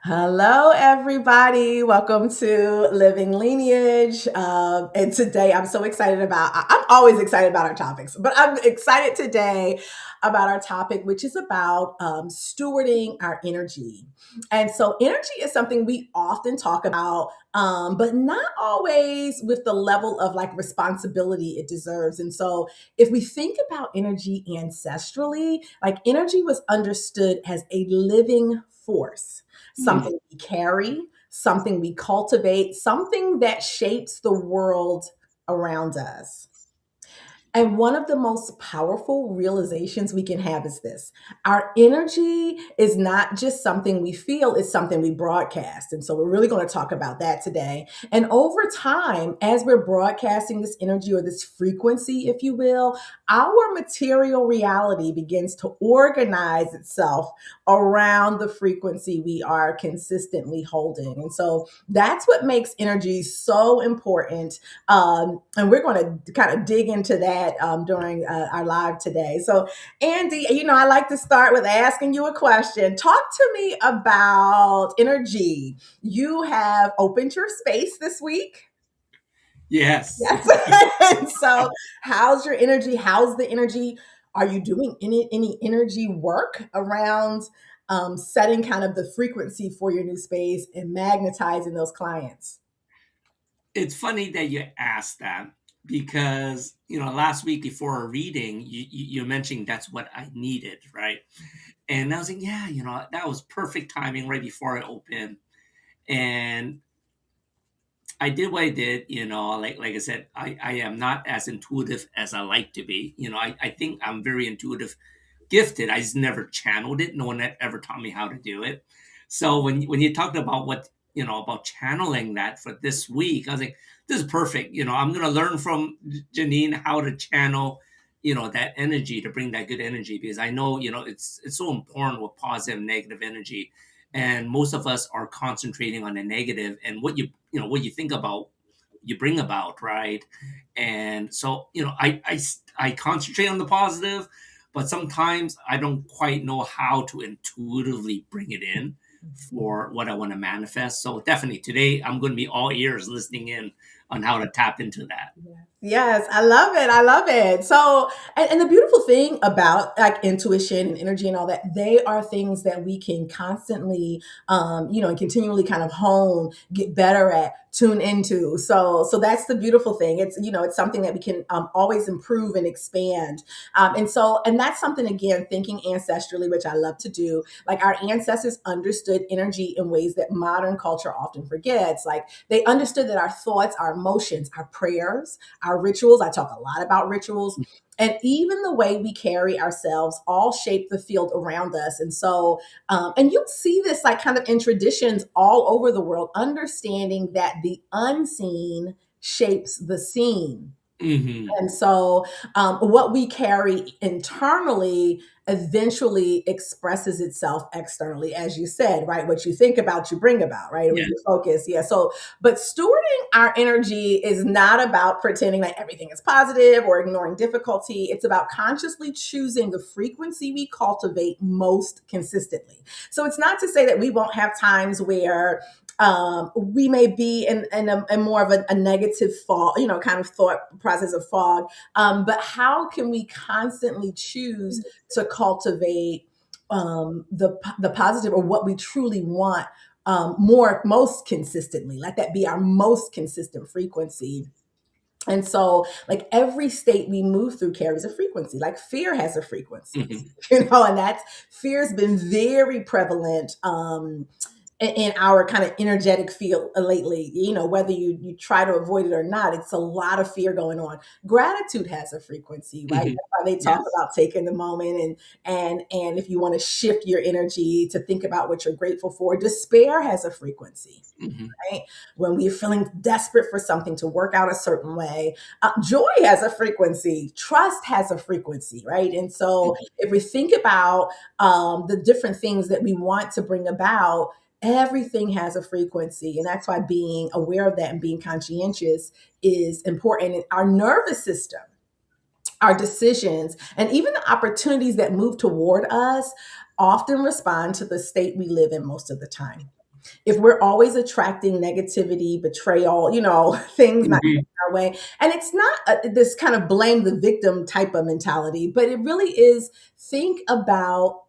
Hello, everybody. Welcome to Living Lineage. And today I'm so excited I'm always excited about our topics, but I'm excited today about our topic, which is about stewarding our energy. And so, energy is something we often talk about, but not always with the level of like responsibility it deserves. And so, if we think about energy ancestrally, like energy was understood as a living force, Mm. something we carry, something we cultivate, something that shapes the world around us. And one of the most powerful realizations we can have is this: our energy is not just something we feel, it's something we broadcast. And so we're really going to talk about that today. And over time, as we're broadcasting this energy or this frequency, if you will, our material reality begins to organize itself around the frequency we are consistently holding. And so that's what makes energy so important, and we're going to kind of dig into that during our live today. So, Andy, I like to start with asking you a question. Talk to me about energy. You have opened your space this week. Yes. Yes. And so, how's your energy? How's the energy? Are you doing any energy work around setting kind of the frequency for your new space and magnetizing those clients? It's funny that you asked that because, last week before a reading, you mentioned that's what I needed, right? And I was like, yeah, that was perfect timing right before I opened. And I did what I did, like I said, I am not as intuitive as I like to be. I think I'm very intuitive, gifted. I just never channeled it. No one had ever taught me how to do it. So when you talked about about channeling that for this week, I was like, this is perfect. I'm gonna learn from Jeanine how to channel, that energy to bring that good energy because I know, it's so important with positive and negative energy. And most of us are concentrating on the negative and what you think about, you bring about, right? And so, I concentrate on the positive, but sometimes I don't quite know how to intuitively bring it in for what I want to manifest. So definitely today I'm going to be all ears listening in on how to tap into that. Yes, I love it. I love it. So, and the beautiful thing about like intuition and energy and all that, they are things that we can constantly, and continually kind of hone, get better at, tune into. So that's the beautiful thing. It's something that we can always improve and expand. And that's something, again, thinking ancestrally, which I love to do. Like our ancestors understood energy in ways that modern culture often forgets. Like they understood that our thoughts, our emotions, our prayers, our rituals. I talk a lot about rituals. And even the way we carry ourselves all shape the field around us. And so, and you'll see this like kind of in traditions all over the world, understanding that the unseen shapes the seen. Hmm. And so, what we carry internally eventually expresses itself externally, as you said, right? What you think about, you bring about, right? When Yeah. you focus, yeah. So, but stewarding our energy is not about pretending that everything is positive or ignoring difficulty. It's about consciously choosing the frequency we cultivate most consistently. So, it's not to say that we won't have times where we may be in more of a negative fog, kind of thought process of fog. But how can we constantly choose to cultivate the positive or what we truly want most consistently? Let that be our most consistent frequency. And so, like every state we move through carries a frequency. Like fear has a frequency, Hmm. and that's fear's been very prevalent in our kind of energetic field lately. Whether you try to avoid it or not, it's a lot of fear going on. Gratitude has a frequency, right? Hmm. That's why they talk Yes. about taking the moment, and if you want to shift your energy to think about what you're grateful for. Despair has a frequency, Hmm. right? When we're feeling desperate for something to work out a certain way. Joy has a frequency. Trust has a frequency, right? And so if we think about the different things that we want to bring about, everything has a frequency. And that's why being aware of that and being conscientious is important. And our nervous system, our decisions, and even the opportunities that move toward us often respond to the state we live in most of the time. if we're always attracting negativity, betrayal, things not Mhm. going our way. And it's not this kind of blame the victim type of mentality, but it really is think about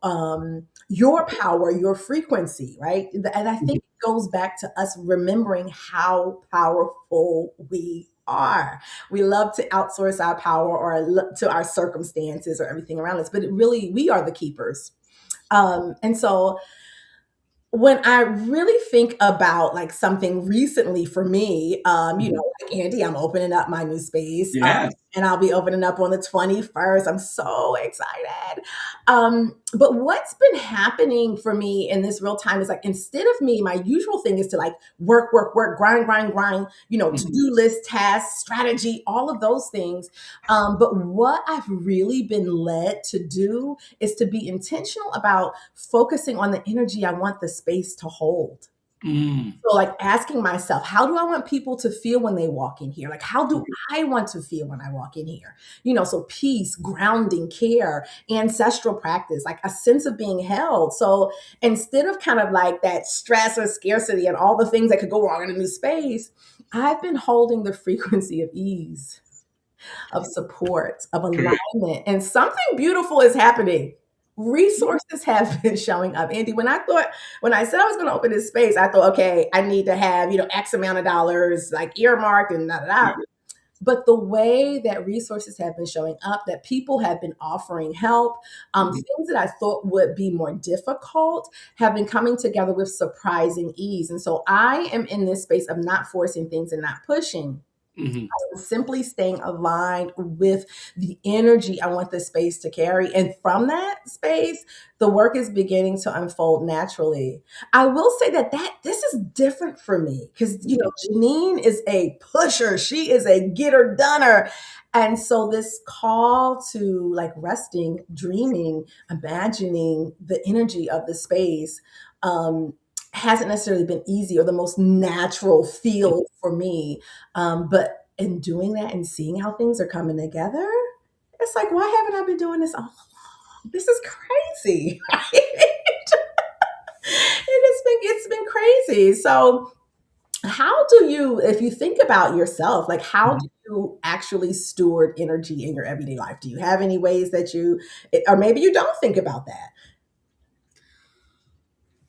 your power, your frequency, right? And I think it goes back to us remembering how powerful we are. We love to outsource our power or look to our circumstances or everything around us, but it really, we are the keepers. And so when I really think about like something recently for me, Mhm. like Andy, I'm opening up my new space, Yes. and I'll be opening up on the 21st. I'm so excited. But what's been happening for me in this real time is like instead of me, my usual thing is to like work, work, work, grind, grind, grind, to Mhm. do list, tasks, strategy, all of those things. But what I've really been led to do is to be intentional about focusing on the energy I want the space to hold. Mm. So, like asking myself, how do I want people to feel when they walk in here? Like, how do I want to feel when I walk in here? So peace, grounding, care, ancestral practice, like a sense of being held. So, instead of kind of like that stress or scarcity and all the things that could go wrong in a new space, I've been holding the frequency of ease, of support, of Correct. alignment, and something beautiful is happening. Resources have been showing up. Andy, when I said I was going to open this space, I thought, okay, I need to have, X amount of dollars like earmarked and da da da. But the way that resources have been showing up, that people have been offering help, Mhm. things that I thought would be more difficult have been coming together with surprising ease. And so I am in this space of not forcing things and not pushing, Mhm. simply staying aligned with the energy I want the space to carry. And from that space, the work is beginning to unfold naturally. I will say that this is different for me because Mhm. Jeanine is a pusher. She is a getter doner. And so this call to like resting, dreaming, imagining the energy of the space hasn't necessarily been easy or the most natural feel for me. But in doing that and seeing how things are coming together, it's like, why haven't I been doing this all along? This is crazy. It's been crazy. So how do you, if you think about yourself, like how do Mhm. you actually steward energy in your everyday life? Do you have any ways that or maybe you don't think about that?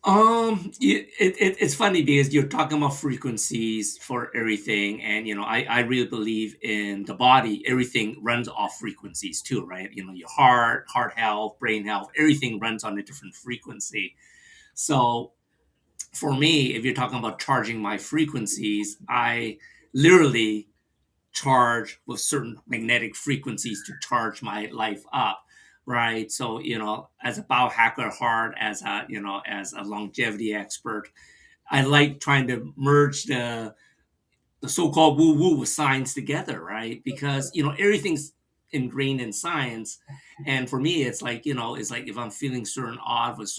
It's funny because you're talking about frequencies for everything, and I really believe in the body. Everything runs off frequencies too, right? Your heart health, brain health, everything runs on a different frequency. So for me, if you're talking about charging my frequencies, I literally charge with certain magnetic frequencies to charge my life up, right? So as a biohacker heart, as a longevity expert, I like trying to merge the so-called woo-woo with science together, right? Because everything's ingrained in science, and for me, it's like if I'm feeling certain odd with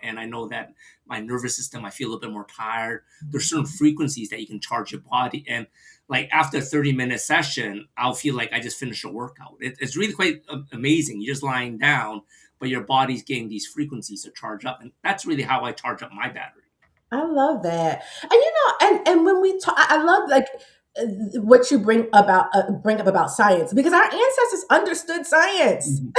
and I know that my nervous system, I feel a little bit more tired. There's certain frequencies that you can charge your body, and like after a 30-minute session, I'll feel like I just finished a workout. It's really quite amazing. You're just lying down, but your body's getting these frequencies to charge up, and that's really how I charge up my battery. I love that. And and when we talk, I love like what you bring up about science because our ancestors understood science. Mhm.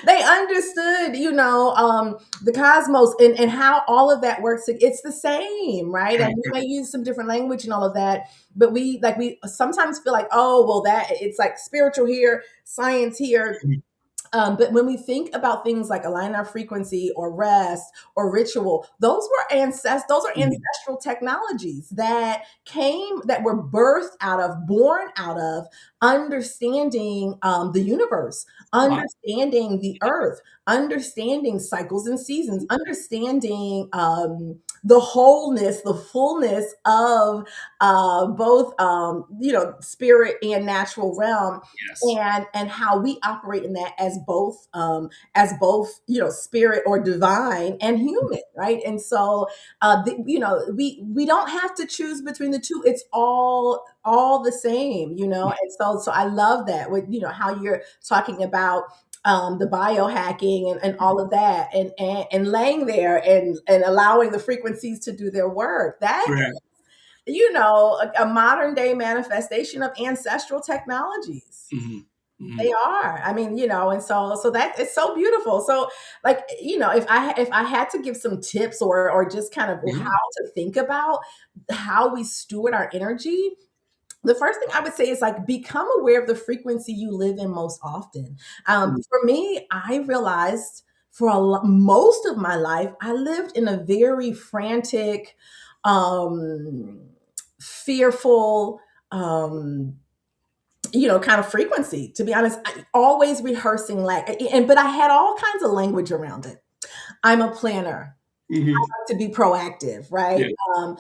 They understood, the cosmos and how all of that works. It's the same, right? And we may use some different language and all of that, but we sometimes feel like, oh, well, that it's like spiritual here, science here, but when we think about things like align our frequency or rest or ritual, those are Mhm. ancestral technologies that were birthed out of, born out of understanding the universe, Wow. understanding the earth, understanding cycles and seasons, understanding the wholeness, the fullness of both spirit and natural realm, Yes. and how we operate in that as both spirit or divine and human, right? And so we don't have to choose between the two. It's all the same, and so I love that with how you're talking about the biohacking and all of that, and laying there and allowing the frequencies to do their work. That, Correct. a modern day manifestation of ancestral technologies. Hmm. They Hmm. are. I mean, and so that it's so beautiful. So, like, if I had to give some tips or just kind of Yeah. how to think about how we steward our energy, the first thing I would say is, like, become aware of the frequency you live in most often. For me, I realized for most of my life, I lived in a very frantic, um, fearful, kind of frequency. To be honest, always rehearsing, like, but I had all kinds of language around it. I'm a planner, Hmm. to be proactive, right? Yeah.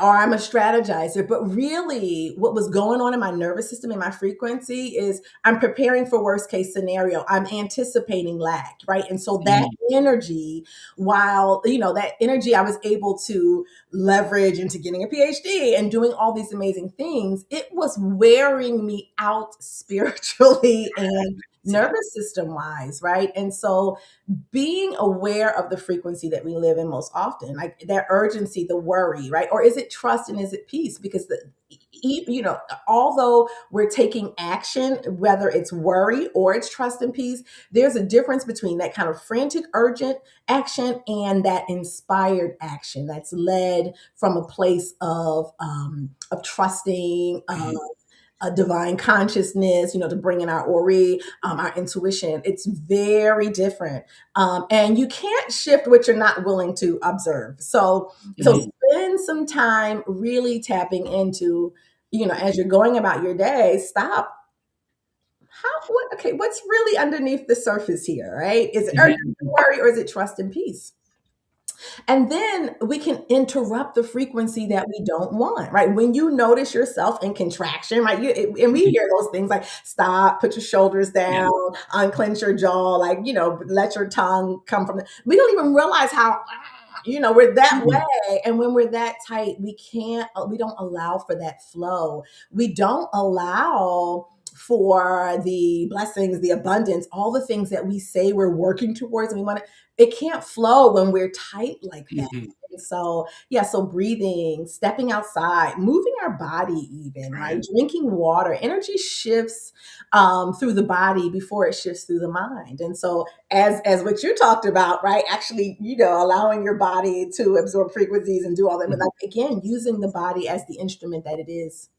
Or I'm a strategizer. But really, what was going on in my nervous system and my frequency is I'm preparing for worst case scenario. I'm anticipating lack, right? And so that Hmm. energy, while that energy I was able to leverage into getting a PhD and doing all these amazing things, it was wearing me out spiritually and Yeah. nervous system wise, right? And so being aware of the frequency that we live in most often, like that urgency, the worry, right? Or is it trust and is it peace? Because although we're taking action, whether it's worry or it's trust and peace, there's a difference between that kind of frantic, urgent action and that inspired action that's led from a place of trusting, Hmm. a divine consciousness, to bring in our ori, our intuition. It's very different. And you can't shift what you're not willing to observe. So Hmm. spend some time really tapping into, as you're going about your day, stop. Okay, what's really underneath the surface here, right? Is it urgency, Hmm. worry, or is it trust and peace? And then we can interrupt the frequency that we don't want, right? When you notice yourself in contraction, right? And we hear those things like stop, put your shoulders Yeah. down, unclench your jaw, like, let your tongue come from we don't even realize how, we're that Hmm. way. And when we're that tight, we don't allow for that flow. We don't allow for the blessings, the abundance, all the things that we say we're working towards and we want to, it can't flow when we're tight like that. Hmm. And so, yeah, so breathing, stepping outside, moving our body, even, right? Right. Drinking water, energy shifts through the body before it shifts through the mind. And so, as what you talked about, right? Actually, allowing your body to absorb frequencies and do all that, but Hmm. like, again, using the body as the instrument that it is.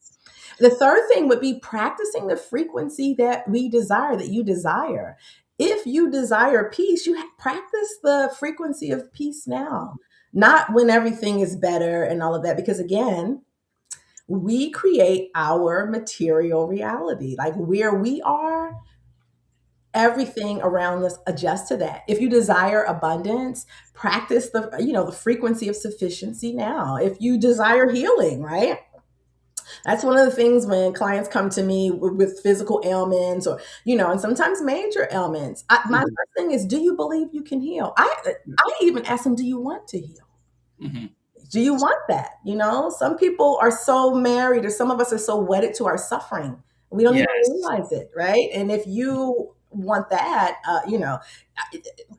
The third thing would be practicing the frequency that we desire, that you desire. If you desire peace, you practice the frequency of peace now, not when everything is better and all of that. Because again, we create our material reality. Like where we are, everything around us adjusts to that. If you desire abundance, practice the frequency of sufficiency now. If you desire healing, right? That's one of the things when clients come to me with physical ailments or, and sometimes major ailments. My Hmm. first thing is, do you believe you can heal? I even ask them, do you want to heal? Hmm. Do you want that? Some people are so married, or some of us are so wedded to our suffering. We don't even Yes. realize it, right? And if you want that,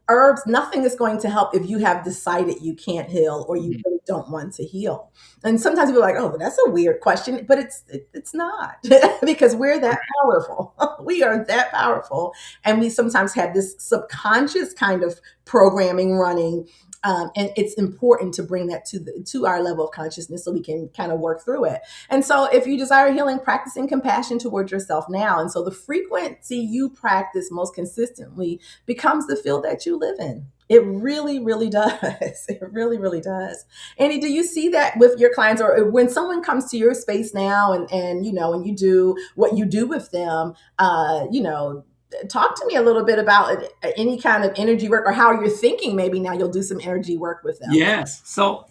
herbs, nothing is going to help if you have decided you can't heal or you Mhm. really don't want to heal. And sometimes people are like, oh, but that's a weird question, but it's not because we're that Correct. powerful. We are that powerful. And we sometimes have this subconscious kind of programming running, and it's important to bring that to our level of consciousness so we can kind of work through it. And so, if you desire healing, practicing compassion towards yourself now. And so, the frequency you practice most consistently becomes the field that you live in. It really, really does. It really, really does. Andy, do you see that with your clients, or when someone comes to your space now, and you do what you do with them? Talk to me a little bit about any kind of energy work or how you're thinking maybe now you'll do some energy work with them. Yes. So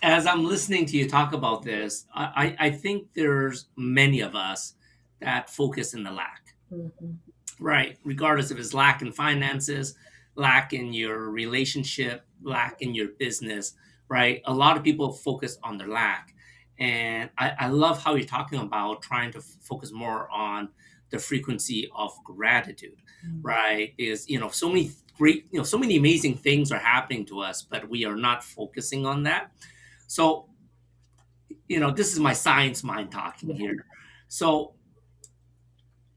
as I'm listening to you talk about this, I think there's many of us that focus in the lack, Mhm. right? Regardless if it's lack in finances, lack in your relationship, lack in your business, right? A lot of people focus on their lack. And I love how you're talking about trying to focus more on the frequency of gratitude, Mm. right? Is, so many great, so many amazing things are happening to us, but we are not focusing on that. So, this is my science mind talking Yeah. here. So,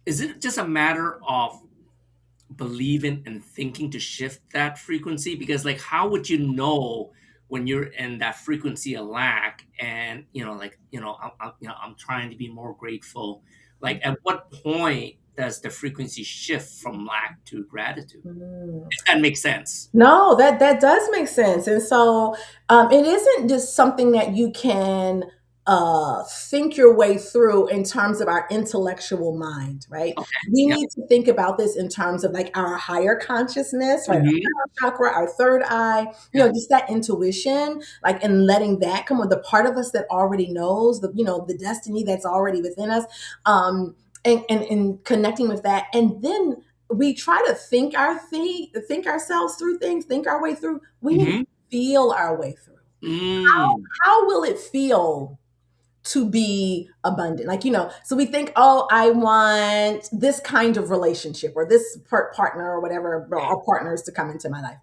is it just a matter of believing and thinking to shift that frequency? Because, like, how would you know when you're in that frequency of lack, and I'm trying to be more grateful? Like, at what point does the frequency shift from lack to gratitude? Mm. If that makes sense. No, that does make sense. And so it isn't just something that you can think your way through in terms of our intellectual mind, right? Okay. We Yep. need to think about this in terms of like our higher consciousness, right? Hmm. Our chakra, our third eye, Yep. just that intuition, like, and letting that come with the part of us that already knows the destiny that's already within us, and connecting with that. And then we try to think ourselves through things, think our way through. We need to Hmm. feel our way through. Mm. How will it feel to be abundant? Like, so we think, oh, I want this kind of relationship or this partner or whatever, Yeah. or partners to come into my life.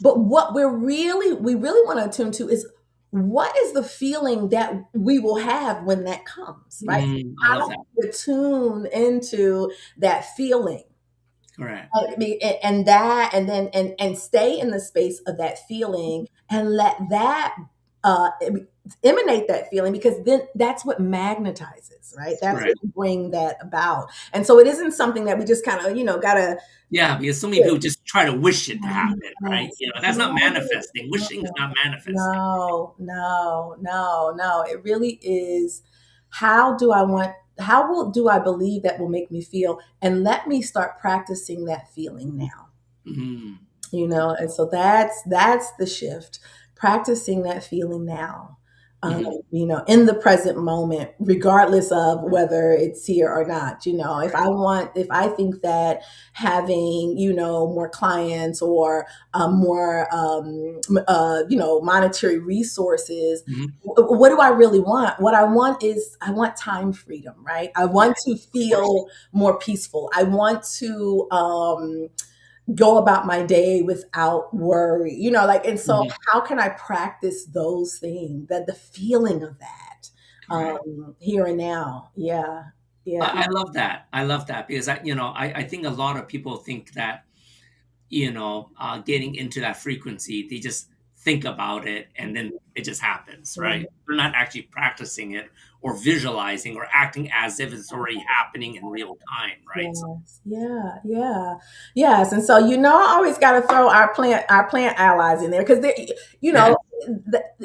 But what we really want to attune to is, what is the feeling that we will have when that comes, right? I love How that. to tune into that feeling. Correct. And that, and then and stay in the space of that feeling and let that uh emanate that feeling, because then that's what magnetizes, right? That's Right. what bring that about. And so it isn't something that we just kind of gotta. Yeah, because so many people just try to wish it to happen, right? Yes. That's not manifesting. No, Wishing is not manifesting. no, no, no, no. It really is, how do I want, do I believe that will make me feel? And let me start practicing that feeling now. Mhm. And so that's the shift, practicing that feeling now, Mhm. in the present moment, regardless of whether it's here or not. If I think that having more clients, or more monetary resources, Mhm. what do I really want? What I want is, I want time freedom, right? I Yeah, want to of course. feel more peaceful. I want to go about my day without worry, like. And so Mhm. how can I practice those things, that the feeling of that, Correct. here and now? Yeah, yeah. I love that. I love that because I think a lot of people think that, getting into that frequency, they just think about it and then it just happens, right? Mhm. They're not actually practicing it or visualizing or acting as if it's already happening in real time, right? So, Yes. Yeah. Yeah. Yes. And so, I always got to throw our plant allies in there, because they, you yeah. know,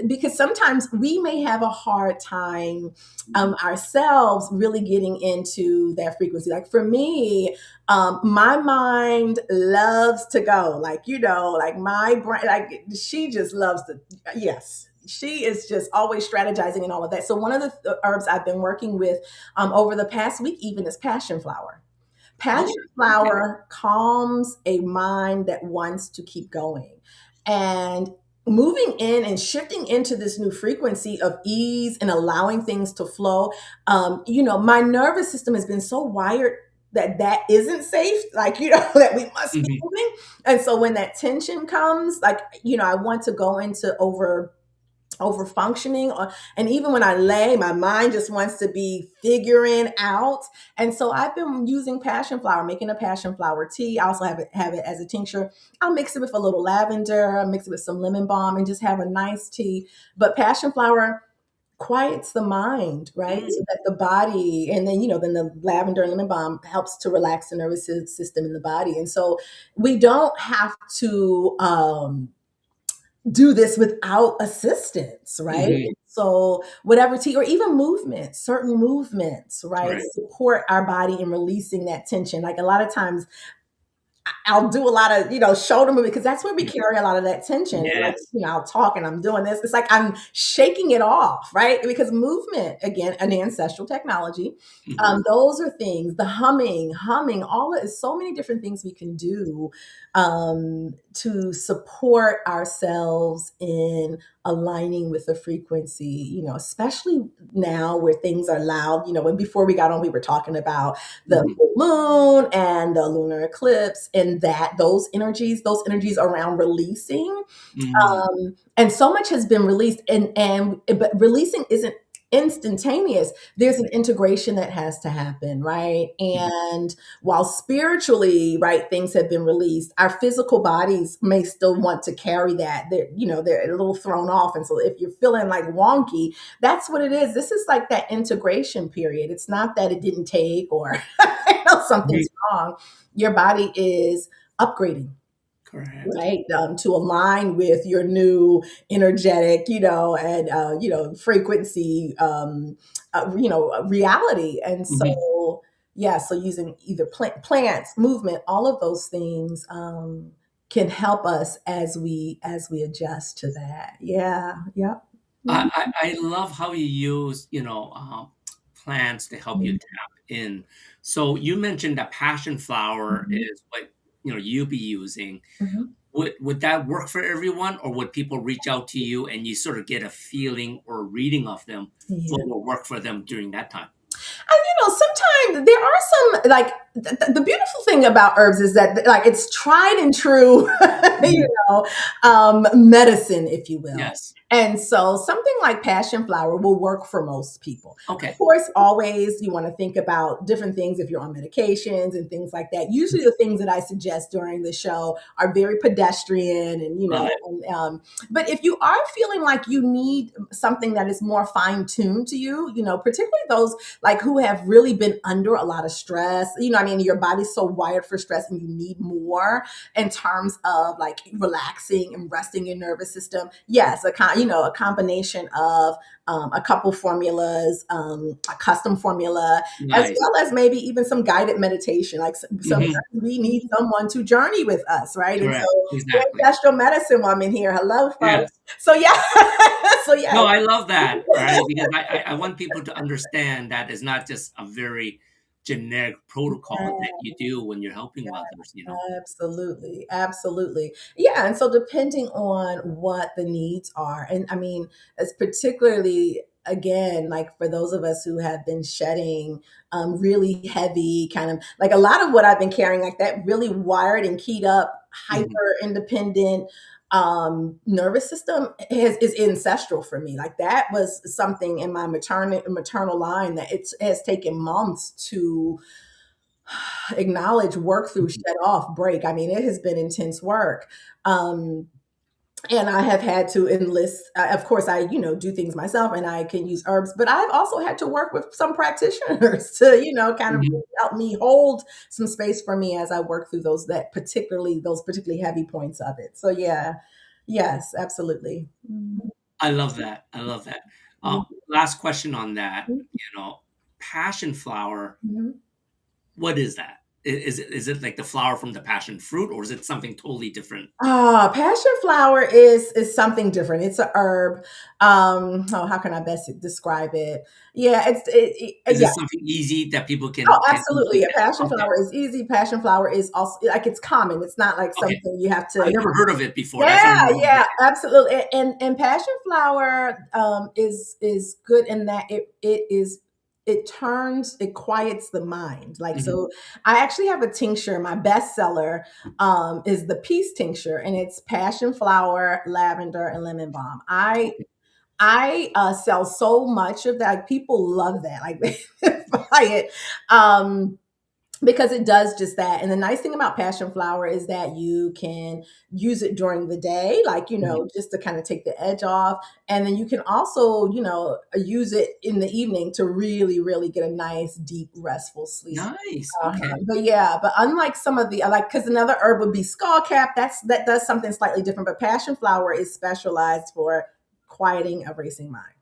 because sometimes we may have a hard time ourselves really getting into that frequency. Like for me, my mind loves to go, like, like my brain, like she just loves to, yes. She is just always strategizing and all of that. So one of the herbs I've been working with over the past week even is passion flower. Oh, Passion okay. flower calms a mind that wants to keep going. And moving in and shifting into this new frequency of ease and allowing things to flow. My nervous system has been so wired that isn't safe, like, that we must be Mhm. moving. And so when that tension comes, like, I want to go into over functioning, and even when I lay, my mind just wants to be figuring out. And so I've been using passion flower, making a passion flower tea. I also have it as a tincture. I'll mix it with a little lavender, I'll mix it with some lemon balm, and just have a nice tea. But passion flower quiets the mind, right? So Mm. that the body, and then the lavender and lemon balm helps to relax the nervous system in the body. And so we don't have to do this without assistance, right? Mhm. So whatever or even movements, certain movements, right, Right. support our body in releasing that tension. Like a lot of times I'll do a lot of, shoulder movement because that's where we Yeah. carry a lot of that tension. Like, Yes. I'll talk and I'm doing this. It's like I'm shaking it off, right? Because movement, again, an ancestral technology. Mhm. Those are things, the humming, all of so many different things we can do to support ourselves in aligning with the frequency, especially now where things are loud. When before we got on, we were talking about the Mhm. full moon and the lunar eclipse, and those energies around releasing, Mhm. and so much has been released, and but releasing isn't instantaneous. There's an integration that has to happen, right? Mhm. And while spiritually, right, things have been released, our physical bodies may still want to carry that. They're a little thrown off, and so if you're feeling like wonky, that's what it is. This is like that integration period. It's not that it didn't take or Mhm. something's wrong. Your body is upgrading, Correct. right, to align with your new energetic, and frequency, reality. And Mhm. so, yeah, so using either plants, movement, all of those things can help us as we adjust to that. Yeah, yep. Mhm, I love how you use, plants to help you mhm, tap in. So you mentioned that passion flower mhm, is what, you be using. mhm. Would that work for everyone, or would people reach out to you and you sort of get a feeling or reading of them Yeah. what will work for them during that time? Sometimes there are some, like, the beautiful thing about herbs is that, like, it's tried and true, Mhm. medicine, if you will. Yes. And so something like passion flower will work for most people. Of Okay. course, always you want to think about different things if you're on medications and things like that. Usually, the things that I suggest during the show are very pedestrian, and Love it. but if you are feeling like you need something that is more fine tuned to you, particularly those like who have really been under a lot of stress. Your body's so wired for stress and you need more in terms of like relaxing and resting your nervous system. Yes, a combination of a couple formulas, a custom formula, as Nice. well as maybe even some guided meditation. Like sometimes Mhm. we need someone to journey with us, right? And so Correct. Exactly. ancestral medicine woman here. Hello, Yes. folks. So yeah, so yeah. No, I love that, right? Because I want people to understand that it's not just a very generic protocol that you do when you're helping others, you know? Absolutely, absolutely. Yeah, and so depending on what the needs are, and as particularly again, like for those of us who have been shedding really heavy, kind of like a lot of what I've been carrying, like that really wired and keyed up, Mhm. hyper independent nervous system is ancestral for me. Like that was something in my maternal line that it has taken months to acknowledge, work through, Mhm. shed off, break. It has been intense work. Um, and I have had to enlist, of course, I, do things myself and I can use herbs, but I've also had to work with some practitioners to, kind of Mhm. help me hold some space for me as I work through those particularly heavy points of it. So yeah, yes, absolutely. Mhm. I love that. I love that. Last question on that, passion flower, Mhm. what is that? Is it like the flower from the passion fruit, or is it something totally different? Passion flower is something different. It's a herb. How can I best describe it? Yeah, Is it yeah. something easy that people Oh, can absolutely. easily Yeah, get? passion Okay. flower is easy. Passion flower is also like it's common. It's not like Okay. something you have I to. never heard of it before. That's Yeah, what I'm gonna look yeah, absolutely. And passion flower is good in that it quiets the mind. Like, Mhm. so I actually have a tincture. My bestseller is the peace tincture, and it's passion flower, lavender, and lemon balm. I Okay. I sell so much of that. Like, people love that. Like they buy it. Um because it does just that. And the nice thing about passion flower is that you can use it during the day, like, Mhm. just to kind of take the edge off. And then you can also, use it in the evening to really, really get a nice, deep, restful sleep. Nice. Okay. But yeah, but unlike some of the like, because another herb would be skullcap. That does something slightly different. But passion flower is specialized for quieting a racing mind.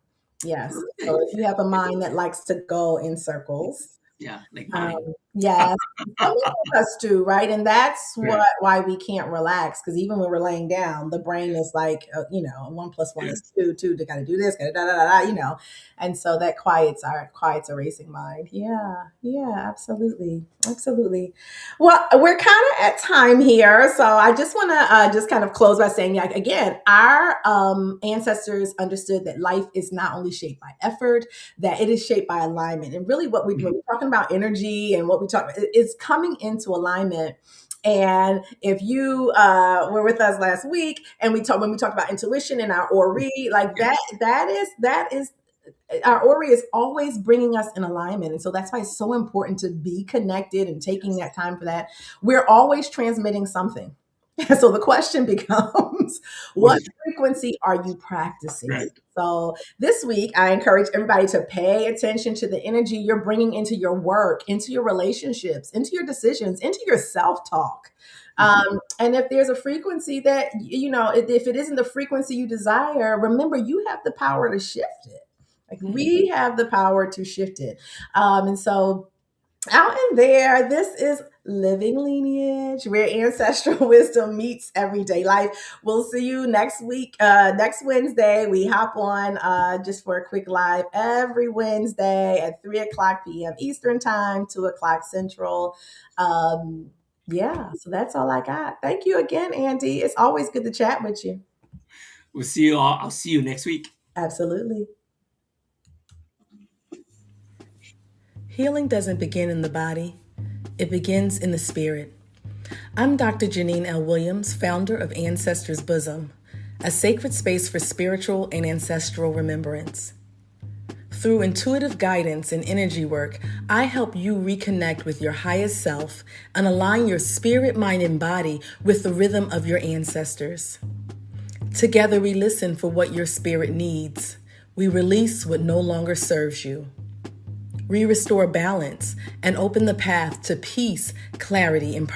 Yes. So Perfect. if you have a mind that likes to go in circles, Yeah, like um, mine. Yes. Some of us do, right? And that's Right. why we can't relax, because even when we're laying down, the brain is like, one plus one Yeah. is two, two. Got to do this, got to da da da da. And so that quiets a racing mind. Yeah, yeah, absolutely, absolutely. Well, we're kind of at time here, so I just want to just kind of close by saying, yeah, again, our ancestors understood that life is not only shaped by effort, that it is shaped by alignment. And really, when Mhm. we're talking about energy and what we talk, it's coming into alignment. And if you were with us last week, and when we talked about intuition and our ori, like Yes. that is our ori is always bringing us in alignment. And so that's why it's so important to be connected and taking Yes. that time for that. We're always transmitting something. So the question becomes, What what is frequency are you practicing? right? So this week, I encourage everybody to pay attention to the energy you're bringing into your work, into your relationships, into your decisions, into your self talk. Mhm. And if there's a frequency that, if it isn't the frequency you desire, remember you have the power to shift it. Like Mhm. we have the power to shift it. And so out in there, this is Living Lineage, where ancestral wisdom meets everyday life. We'll see you next week, next Wednesday. We hop on just for a quick live every Wednesday at 3 o'clock p.m. Eastern Time, 2 o'clock Central. Um, yeah, so that's all I got. Thank you again, Andy. It's always good to chat with you. We'll see you all. I'll see you next week. Absolutely. Healing doesn't begin in the body, it begins in the spirit. I'm Dr. Jeanine L. Williams, founder of Ancestors Bosom, a sacred space for spiritual and ancestral remembrance. Through intuitive guidance and energy work, I help you reconnect with your highest self and align your spirit, mind, and body with the rhythm of your ancestors. Together, we listen for what your spirit needs. We release what no longer serves you. We restore balance and open the path to peace, clarity, and purpose.